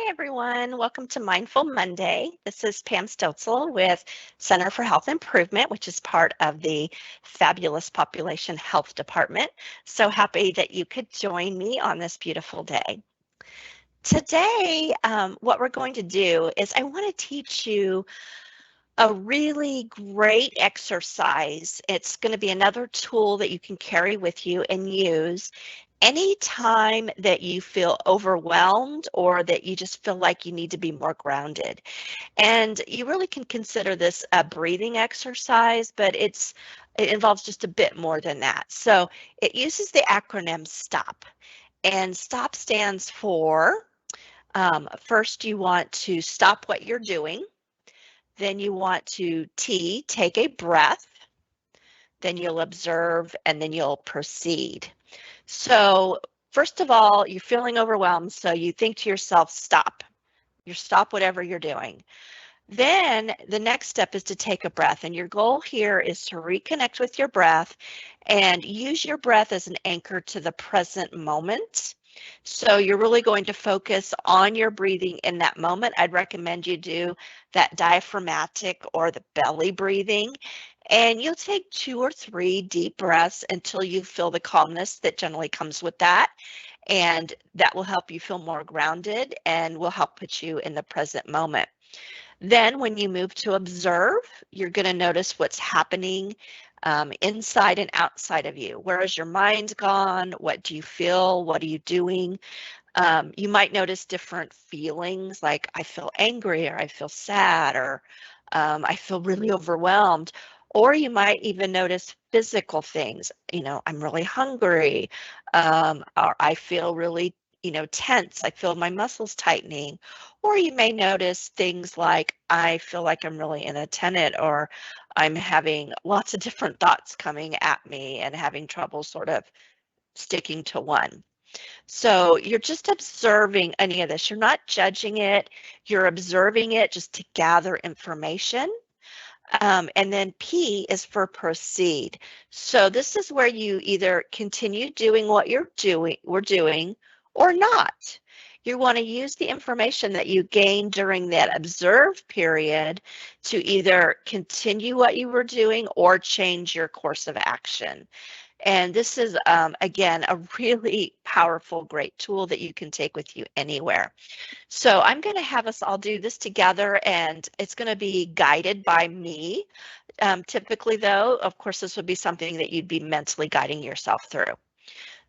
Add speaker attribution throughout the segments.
Speaker 1: Hi, everyone. Welcome to Mindful Monday. This is Pam Stotzel with Center for Health Improvement, which is part of the fabulous Population Health Department. So happy that you could join me on this beautiful day. Today, what we're going to do is I want to teach you a really great exercise. It's going to be another tool that you can carry with you and use anytime that you feel overwhelmed or that you just feel like you need to be more grounded. And you really can consider this a breathing exercise, but it involves just a bit more than that. So it uses the acronym STOP. And STOP stands for, first you want to stop what you're doing. Then you want to take a breath. Then you'll observe, and then you'll proceed. So first of all, you're feeling overwhelmed, so you think to yourself, stop. You stop whatever you're doing. Then the next step is to take a breath, and your goal here is to reconnect with your breath and use your breath as an anchor to the present moment. So you're really going to focus on your breathing in that moment. I'd recommend you do that diaphragmatic or the belly breathing. And you'll take 2 or 3 deep breaths until you feel the calmness that generally comes with that. And that will help you feel more grounded and will help put you in the present moment. Then when you move to observe, you're going to notice what's happening inside and outside of you. Where is your mind gone? What do you feel? What are you doing? You might notice different feelings like I feel angry or I feel sad or I feel really overwhelmed. Or you might even notice physical things. I'm really hungry, or I feel really tense. I feel my muscles tightening. Or you may notice things like I feel like I'm really inattentive, or I'm having lots of different thoughts coming at me and having trouble sort of sticking to one. So you're just observing any of this. You're not judging it. You're observing it just to gather information. And then P is for proceed. So this is where you either continue doing what we're doing or not. You want to use the information that you gained during that observe period to either continue what you were doing or change your course of action. And this is, again, a really powerful, great tool that you can take with you anywhere. So I'm going to have us all do this together, and it's going to be guided by me. Typically, though, of course, this would be something that you'd be mentally guiding yourself through.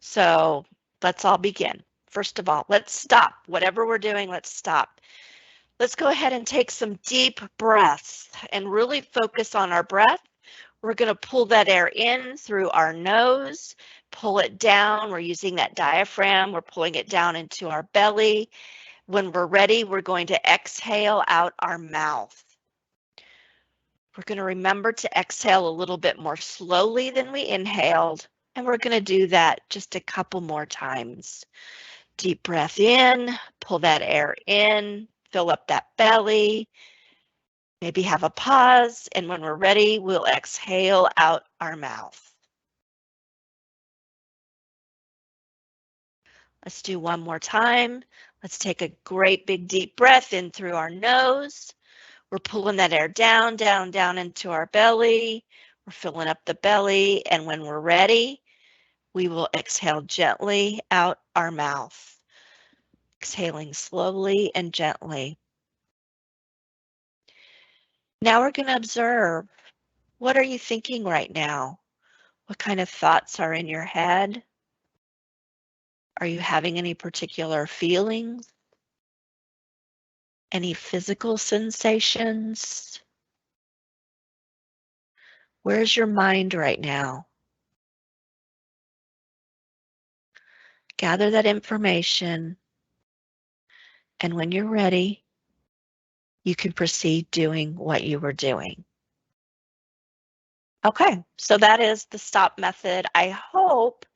Speaker 1: So let's all begin. First of all, let's stop. Whatever we're doing, let's stop. Let's go ahead and take some deep breaths and really focus on our breath. We're going to pull that air in through our nose, pull it down. We're using that diaphragm. We're pulling it down into our belly. When we're ready, we're going to exhale out our mouth. We're going to remember to exhale a little bit more slowly than we inhaled, and we're going to do that just a couple more times. Deep breath in, pull that air in, fill up that belly. Maybe have a pause, and when we're ready, we'll exhale out our mouth. Let's do one more time. Let's take a great big deep breath in through our nose. We're pulling that air down, down, down into our belly. We're filling up the belly, and when we're ready, we will exhale gently out our mouth. Exhaling slowly and gently. Now we're going to observe. What are you thinking right now? What kind of thoughts are in your head? Are you having any particular feelings? Any physical sensations? Where's your mind right now? Gather that information, and when you're ready, you can proceed doing what you were doing. Okay, so that is the stop method. I hope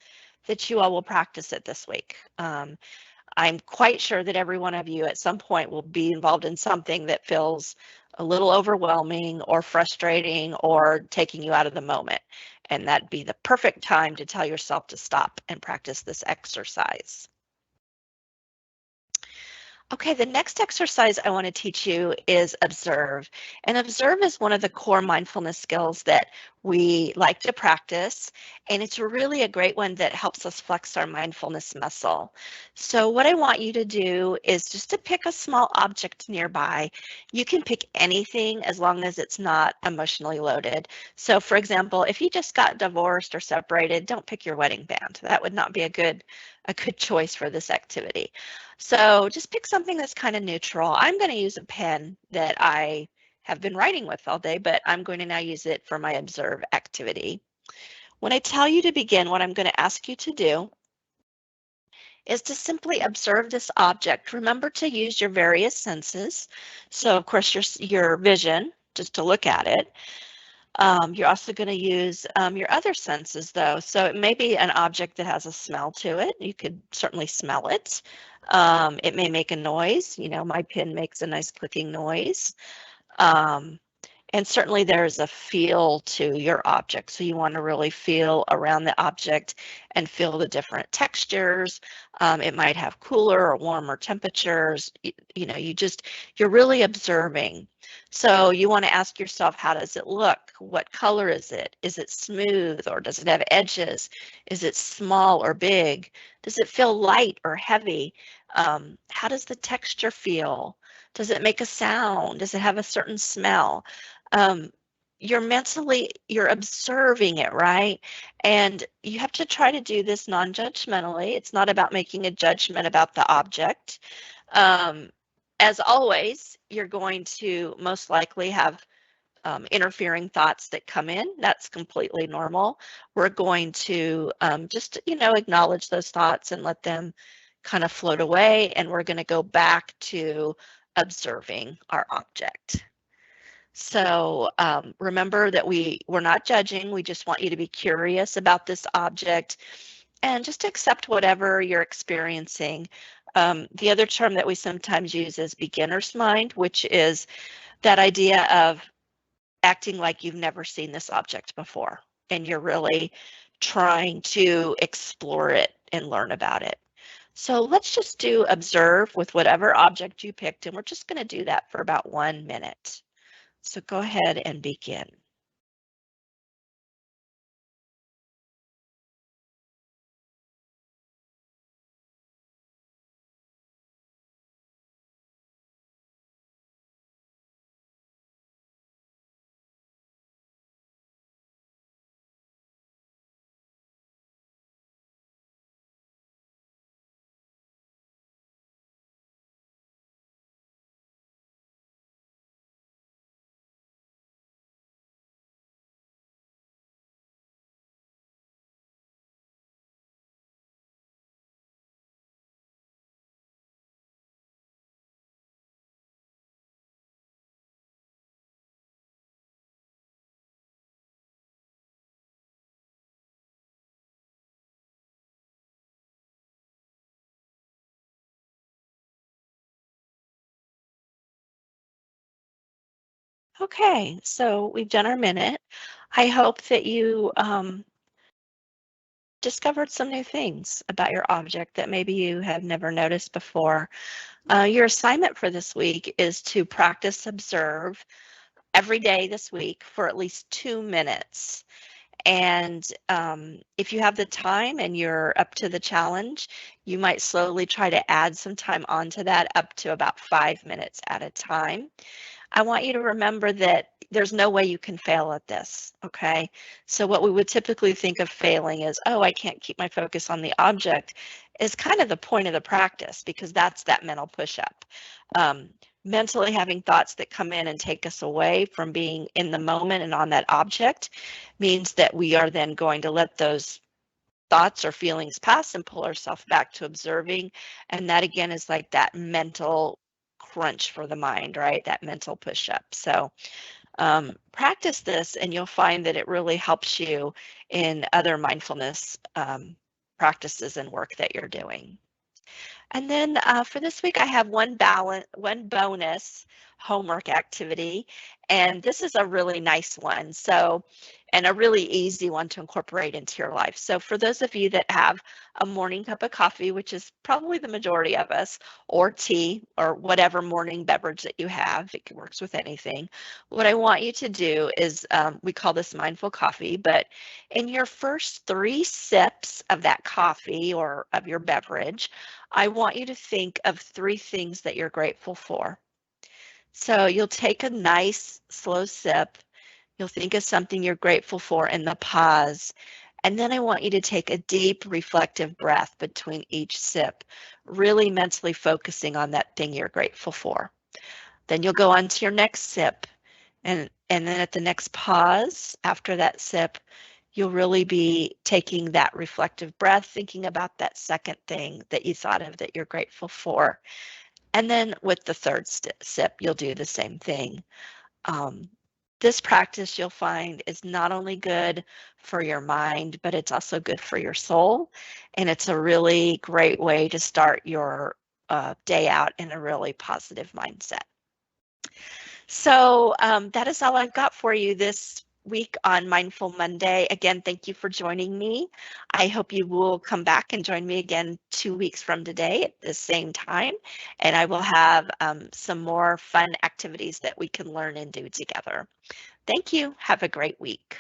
Speaker 1: that you all will practice it this week. I'm quite sure that every one of you at some point will be involved in something that feels a little overwhelming or frustrating or taking you out of the moment. And that'd be the perfect time to tell yourself to stop and practice this exercise. Okay, the next exercise I want to teach you is observe. And observe is one of the core mindfulness skills that we like to practice. And it's really a great one that helps us flex our mindfulness muscle. So what I want you to do is just to pick a small object nearby. You can pick anything as long as it's not emotionally loaded. So for example, if you just got divorced or separated, don't pick your wedding band. That would not be a good choice for this activity. So just pick something that's kind of neutral. I'm going to use a pen that I have been writing with all day, but I'm going to now use it for my observe activity. When I tell you to begin, what I'm going to ask you to do is to simply observe this object. Remember to use your various senses. So of course your vision, just to look at it. You're also going to use your other senses though. So it may be an object that has a smell to it. You could certainly smell it. It may make a noise. You know, my pen makes a nice clicking noise. Um, and certainly there's a feel to your object. So you want to really feel around the object and feel the different textures. It might have cooler or warmer temperatures. You know, you're really observing. So you want to ask yourself, how does it look? What color is it? Is it smooth or does it have edges? Is it small or big? Does it feel light or heavy? How does the texture feel? Does it make a sound? Does it have a certain smell? um, you're observing it, right? And you have to try to do this non-judgmentally. It's not about making a judgment about the object. Um, as always, you're going to most likely have interfering thoughts that come in. That's completely normal. We're going to just, acknowledge those thoughts and let them kind of float away. And we're going to go back to observing our object. So remember that we're not judging. We just want you to be curious about this object and just accept whatever you're experiencing. The other term that we sometimes use is beginner's mind, which is that idea of acting like you've never seen this object before and you're really trying to explore it and learn about it. So let's just do observe with whatever object you picked, and we're just going to do that for about 1 minute. So go ahead and begin. Okay, so we've done our minute. I hope that you discovered some new things about your object that maybe you have never noticed before. Your assignment for this week is to practice observe every day this week for at least 2 minutes. And if you have the time and you're up to the challenge, you might slowly try to add some time onto that up to about 5 minutes at a time. I want you to remember that there's no way you can fail at this, okay? So what we would typically think of failing is, oh, I can't keep my focus on the object, is kind of the point of the practice because that's that mental push-up. Mentally having thoughts that come in and take us away from being in the moment and on that object means that we are then going to let those thoughts or feelings pass and pull ourselves back to observing. And that again is like that mental crunch for the mind, right? That mental push up. So practice this and you'll find that it really helps you in other mindfulness practices and work that you're doing. And then for this week, I have one bonus homework activity, and this is a really nice one. So and a really easy one to incorporate into your life. So for those of you that have a morning cup of coffee, which is probably the majority of us, or tea, or whatever morning beverage that you have, it works with anything. What I want you to do is, we call this mindful coffee, but in your first 3 sips of that coffee or of your beverage, I want you to think of 3 things that you're grateful for. So you'll take a nice slow sip. You'll think of something you're grateful for in the pause. And then I want you to take a deep reflective breath between each sip, really mentally focusing on that thing you're grateful for. Then you'll go on to your next sip. And then at the next pause after that sip, you'll really be taking that reflective breath, thinking about that second thing that you thought of that you're grateful for. And then with the third sip, you'll do the same thing. Um, this practice you'll find is not only good for your mind, but it's also good for your soul. And it's a really great way to start your day out in a really positive mindset. So that is all I've got for you this week on Mindful Monday. Again, thank you for joining me. I hope you will come back and join me again 2 weeks from today at the same time, and I will have some more fun activities that we can learn and do together. Thank you. Have a great week.